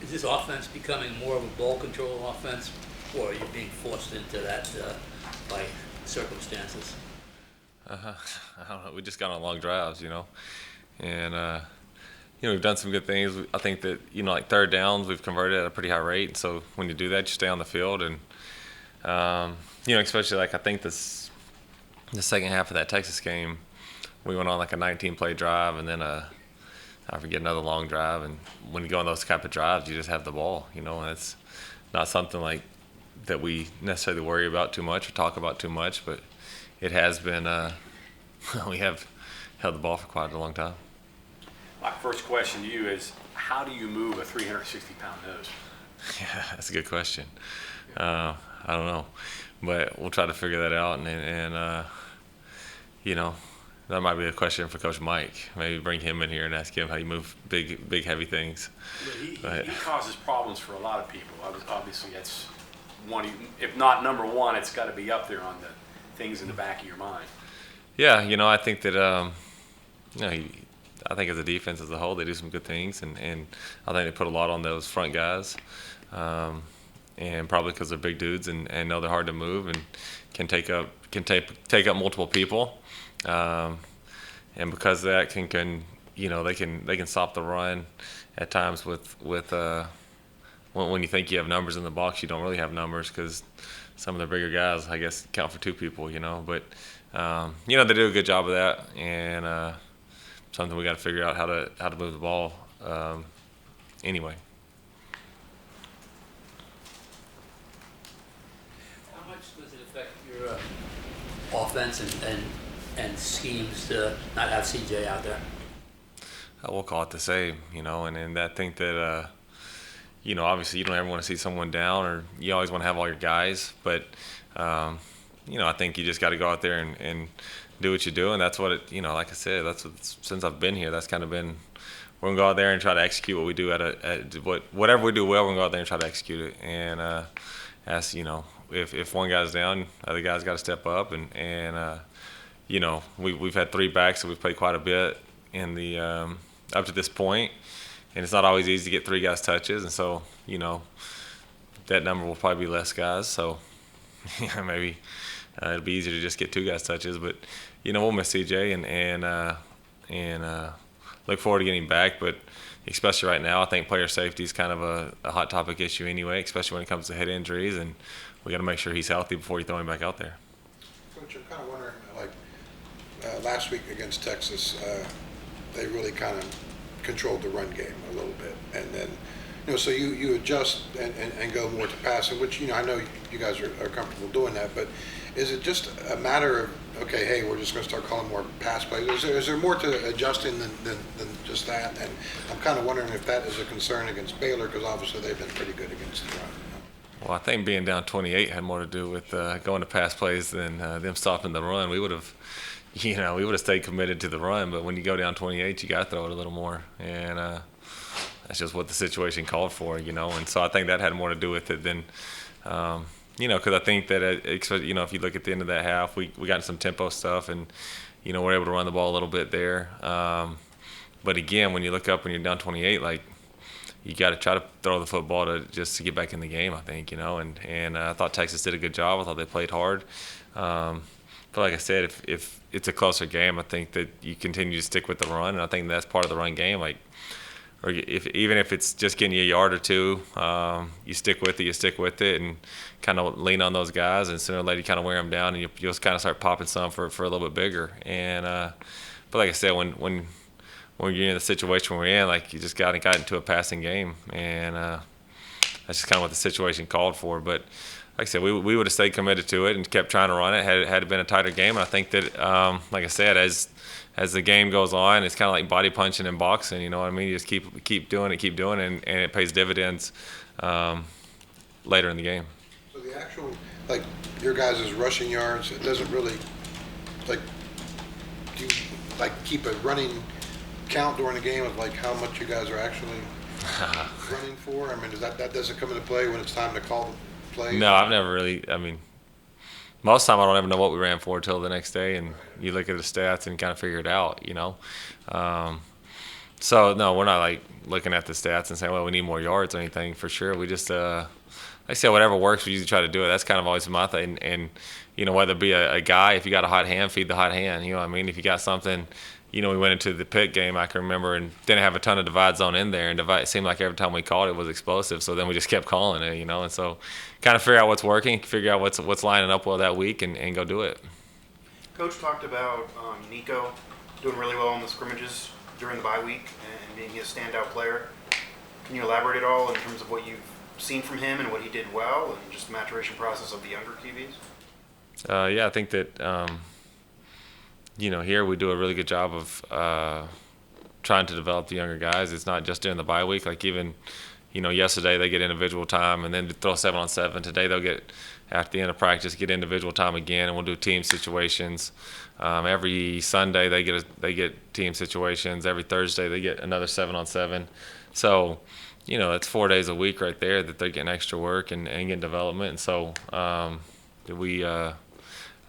Is this offense becoming more of a ball control offense, or are you being forced into that by circumstances? Uh, I don't know. We just got on long drives, and we've done some good things. I think that like third downs, we've converted at a pretty high rate. So when you do that, you stay on the field, and especially like I think the second half of that Texas game, we went on like a 19-play drive, and then I forget another long drive. And when you go on those type of drives, you just have the ball, and it's not something like that we necessarily worry about too much or talk about too much, but it has been. We have held the ball for quite a long time. My first question to you is, how do you move a 360-pound nose? Yeah, that's a good question. I don't know, but we'll try to figure that out, and that might be a question for Coach Mike. Maybe bring him in here and ask him how you move big, heavy things. He causes problems for a lot of people. Obviously, that's one. If not number one, it's got to be up there on the things in the back of your mind. Yeah, I think that I think as a defense as a whole, they do some good things, and I think they put a lot on those front guys, and probably because they're big dudes and know they're hard to move and can take up multiple people, and because of that they can stop the run at times with when you think you have numbers in the box, you don't really have numbers because some of the bigger guys, I guess, count for two people, but they do a good job of that, and something we got to figure out how to move the ball anyway. How much does it affect your offense and schemes to not have CJ out there? We'll call it the same, and I think that obviously you don't ever want to see someone down, or you always want to have all your guys, but I think you just got to go out there and do what you do, and that's what it. Like I said, that's since I've been here, that's kind of been. We're gonna go out there and try to execute what we do whatever we do well. We're gonna go out there and try to execute it, and if one guy's down, other guys got to step up, and we've had three backs, so we've played quite a bit in the up to this point, and it's not always easy to get three guys touches, and so that number will probably be less guys, so maybe. It'll be easier to just get two guys touches, but we'll miss CJ and look forward to getting back. But especially right now, I think player safety is kind of a hot topic issue anyway, especially when it comes to head injuries, and we got to make sure he's healthy before you throw him back out there. Coach, I'm kind of wondering, last week against Texas, they really kind of controlled the run game a little bit, and then so you adjust and go more to passing, which I know you guys are comfortable doing that, but is it just a matter of, okay, hey, we're just going to start calling more pass plays? Is there more to adjusting than just that? And I'm kind of wondering if that is a concern against Baylor, because obviously they've been pretty good against the run. Well, I think being down 28 had more to do with going to pass plays than them stopping the run. We would have stayed committed to the run, but when you go down 28, you got to throw it a little more, and that's just what the situation called for, and so I think that had more to do with it than. Because I think that if you look at the end of that half, we got some tempo stuff, and we're able to run the ball a little bit there. But again, when you look up and you're down 28, like you got to try to throw the football to get back in the game. I think and I thought Texas did a good job. I thought they played hard. But like I said, if it's a closer game, I think that you continue to stick with the run, and I think that's part of the run game. Like. Or even if it's just getting you a yard or two, you stick with it, and kind of lean on those guys, and sooner or later you kind of wear them down, and you'll kind of start popping some for a little bit bigger. And but like I said, when you're in the situation we're in, like you just got into a passing game, and that's just kind of what the situation called for. But like I said, we would have stayed committed to it and kept trying to run it. Had it been a tighter game, and I think that like I said, as the game goes on, it's kind of like body punching in boxing. You know what I mean? You just keep doing it, and it pays dividends later in the game. So the actual, like your guys' rushing yards, it doesn't really, like, do you like keep a running count during the game of like how much you guys are actually running for? I mean, that doesn't come into play when it's time to call the play? No, I've never really. I mean, most of the time I don't even know what we ran for until the next day, and you look at the stats and kind of figure it out, So no, we're not like looking at the stats and saying, well, we need more yards or anything for sure. We just, like I said, whatever works, we usually try to do it. That's kind of always my thing. And whether it be a guy, if you got a hot hand, feed the hot hand. You know what I mean? If you got something, we went into the Pitt game, I can remember, and didn't have a ton of divide zone in there. And it seemed like every time we called it was explosive. So then we just kept calling it, And so kind of figure out what's working, figure out what's lining up well that week, and go do it. Coach talked about Nico doing really well in the scrimmages during the bye week and being his standout player. Can you elaborate at all in terms of what you've seen from him and what he did well and just the maturation process of the younger QBs? Yeah, I think that, here we do a really good job of trying to develop the younger guys. It's not just during the bye week. Like even, yesterday they get individual time and then throw 7-on-7. Today they'll get, at the end of practice, get individual time again, and we'll do team situations. Every Sunday they get team situations. Every Thursday they get another 7-on-7. So, that's 4 days a week right there that they're getting extra work and getting development. And so we, like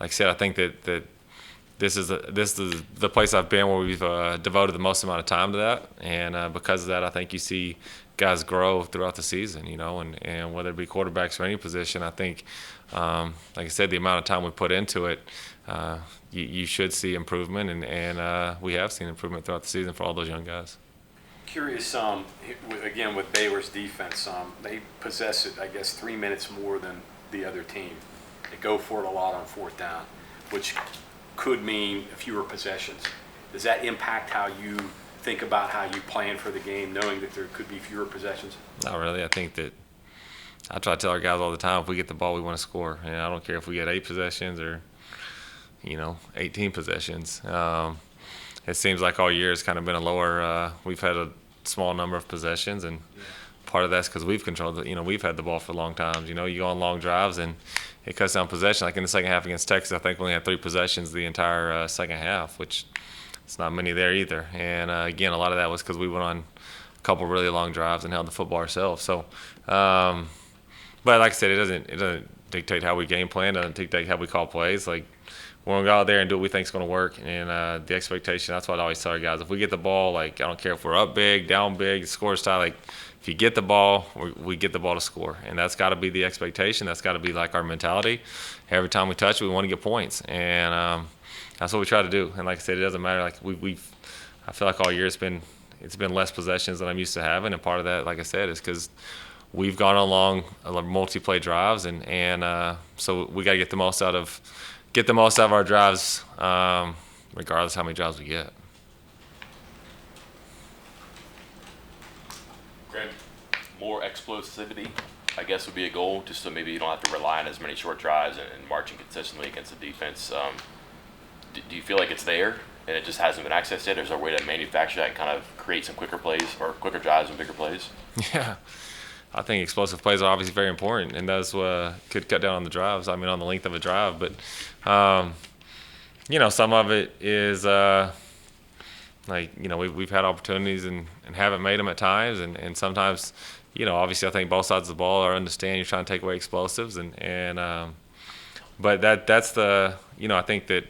I said, I think that this is the place I've been where we've devoted the most amount of time to that. And because of that, I think you see guys grow throughout the season, and whether it be quarterbacks or any position, I think, like I said, the amount of time we put into it, you should see improvement, and we have seen improvement throughout the season for all those young guys. Curious, again, with Baylor's defense, they possess it, I guess, 3 minutes more than the other team. They go for it a lot on fourth down, which could mean fewer possessions. Does that impact how you think about how you plan for the game, knowing that there could be fewer possessions? Not really. I think that I try to tell our guys all the time, if we get the ball, we want to score. And I don't care if we get 8 possessions or, 18 possessions. It seems like all year it's kind of been a lower we've had a small number of possessions, and part of that's because we've controlled it. We've had the ball for long times. You go on long drives, and it cuts down possession. Like in the second half against Texas, I think we only had 3 possessions the entire second half, which it's not many there either. And again, a lot of that was because we went on a couple really long drives and held the football ourselves. So, but like I said, it doesn't dictate how we game plan. It doesn't dictate how we call plays. Like we're gonna go out there and do what we think is gonna work. And the expectation, that's what I always tell our guys. If we get the ball, like I don't care if we're up big, down big, the score is tied. Like if you get the ball, we get the ball to score, and that's got to be the expectation. That's got to be like our mentality. Every time we touch it, we want to get points, and that's what we try to do. And like I said, it doesn't matter. Like I feel like all year it's been less possessions than I'm used to having, and part of that, like I said, is because we've gone on long multi-play drives, and so we got to get the most out of our drives, regardless of how many drives we get. Graham, more explosivity, I guess, would be a goal, just so maybe you don't have to rely on as many short drives and marching consistently against the defense. Do you feel like it's there and it just hasn't been accessed yet? Or is there a way to manufacture that and kind of create some quicker plays or quicker drives and bigger plays? Yeah. I think explosive plays are obviously very important, and those could cut down on the drives. I mean, on the length of a drive. But, some of it is we've had opportunities and haven't made them at times. And sometimes, obviously I think both sides of the ball understand you're trying to take away explosives. But that's I think that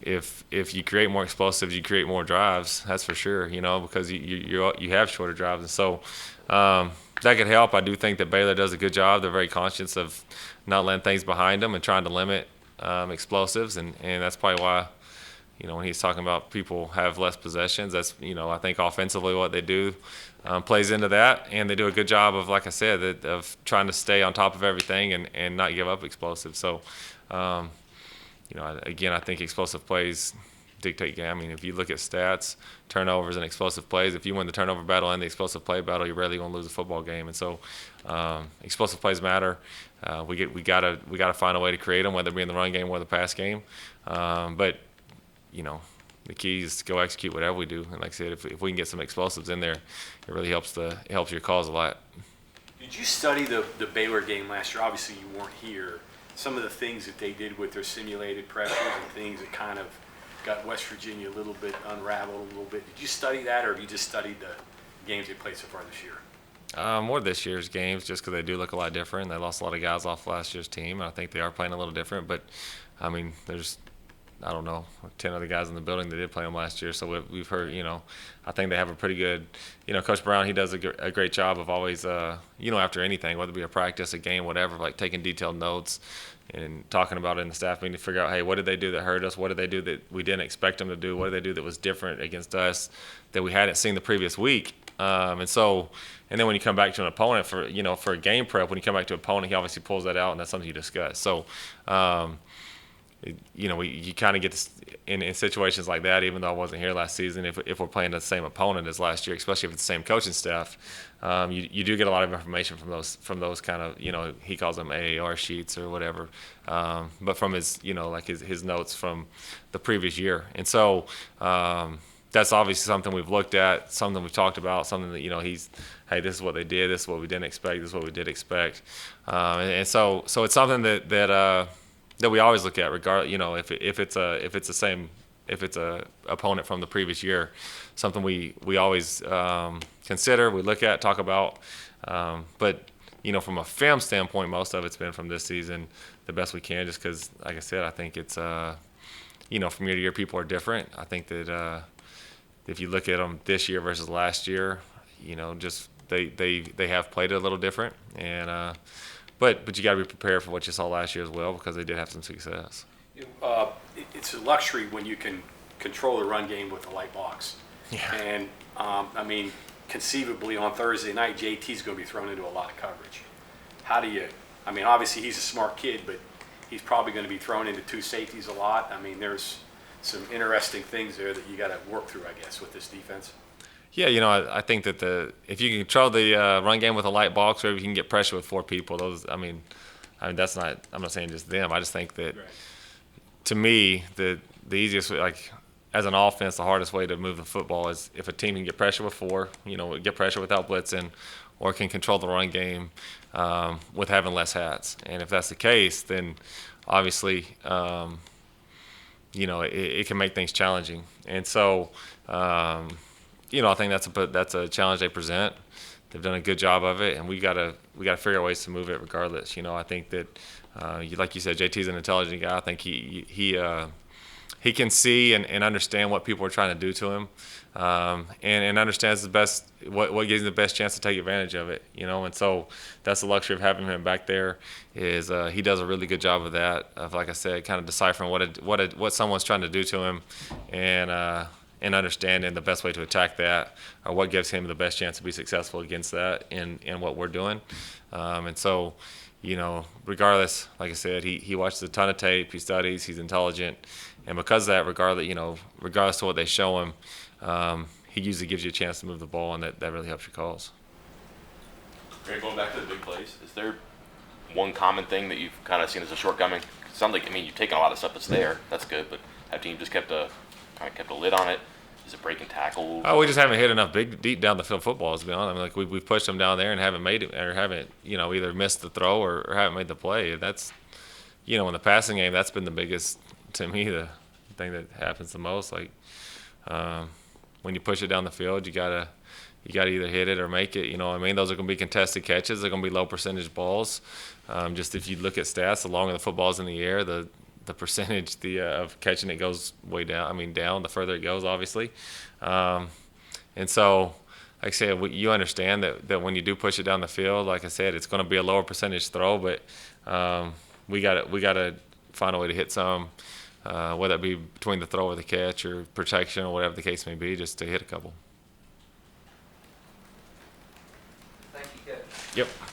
if you create more explosives, you create more drives. That's for sure, because you have shorter drives. And so that could help. I do think that Baylor does a good job. They're very conscious of not letting things behind them and trying to limit explosives, and that's probably why, when he's talking about people have less possessions, that's, I think offensively what they do plays into that, and they do a good job of, like I said, of trying to stay on top of everything and not give up explosives. So, again, I think explosive plays dictate game. I mean, if you look at stats, turnovers and explosive plays, if you win the turnover battle and the explosive play battle, you're rarely going to lose a football game. And so, explosive plays matter. We gotta find a way to create them, whether it be in the run game or the pass game. But the key is to go execute whatever we do. And like I said, if we can get some explosives in there, it really helps your cause a lot. Did you study the Baylor game last year? Obviously, you weren't here. Some of the things that they did with their simulated pressures and things that kind of got West Virginia a little bit unraveled a little bit. Did you study that, or have you just studied the games they played so far this year? More this year's games, just because they do look a lot different. They lost a lot of guys off last year's team, and I think they are playing a little different. But, I mean, there's I don't know, 10 other guys in the building that did play them last year. So we've heard, I think they have a pretty good, Coach Brown, he does a great job of always, after anything, whether it be a practice, a game, whatever, like taking detailed notes and talking about it in the staff meeting to figure out, hey, what did they do that hurt us? What did they do that we didn't expect them to do? What did they do that was different against us that we hadn't seen the previous week? And then when you come back to an opponent for a game prep, when you come back to an opponent, he obviously pulls that out, and that's something you discuss. So, you kind of get to, in situations like that, even though I wasn't here last season, if we're playing the same opponent as last year, especially if it's the same coaching staff, you do get a lot of information from those kind of, he calls them AAR sheets or whatever, but from his, his notes from the previous year. And so that's obviously something we've looked at, something we've talked about, something that, hey, this is what they did, this is what we didn't expect, this is what we did expect. And so it's something that we always look at, regardless, if it's a opponent from the previous year, something we always consider, we look at, talk about. But from a film standpoint, most of it's been from this season, the best we can, just because, like I said, I think it's from year to year, people are different. I think that if you look at them this year versus last year, just they have played it a little different, and. But you got to be prepared for what you saw last year as well, because they did have some success. It's a luxury when you can control the run game with a light box. Yeah. And, conceivably on Thursday night, JT's going to be thrown into a lot of coverage. Obviously he's a smart kid, but he's probably going to be thrown into two safeties a lot. There's some interesting things there that you got to work through, I guess, with this defense. Yeah, I think that if you can control the run game with a light box, or if you can get pressure with four people, that's not. I'm not saying just them. I just think that, to me, the easiest way, like as an offense, the hardest way to move the football is if a team can get pressure with four, get pressure without blitzing, or can control the run game with having less hats. And if that's the case, then obviously, it can make things challenging. And so. I think that's a challenge they present. They've done a good job of it, and we gotta figure out ways to move it regardless. I think that, like you said, JT's an intelligent guy. I think he can see and understand what people are trying to do to him, and understands the best what gives him the best chance to take advantage of it. And so that's the luxury of having him back there. Is he does a really good job of that, of, like I said, kind of deciphering what someone's trying to do to him, and understanding the best way to attack that, or what gives him the best chance to be successful against that in what we're doing. And so, regardless, like I said, he watches a ton of tape, he studies, he's intelligent, and because of that, regardless of what they show him, he usually gives you a chance to move the ball, and that really helps your calls. Graham, going back to the big plays, is there one common thing that you've kind of seen as a shortcoming? It sounds like, you've taken a lot of stuff that's there, that's good, but have team just kept a lid on it? Is it breaking tackles? Oh, we just haven't hit enough deep down the field footballs, to be honest. We've pushed them down there and haven't made it, or haven't, either missed the throw or haven't made the play. That's, in the passing game, that's been the biggest, to me, the thing that happens the most. Like, when you push it down the field, you gotta either hit it or make it. Those are going to be contested catches. They're going to be low percentage balls. Just if you look at stats, the longer the football's in the air, the percentage of catching it goes way down. Down the further it goes, obviously. And so, like I said, you understand that when you do push it down the field, like I said, it's going to be a lower percentage throw, but we got to find a way to hit some, whether it be between the throw or the catch or protection or whatever the case may be, just to hit a couple. Thank you, Kevin. Yep.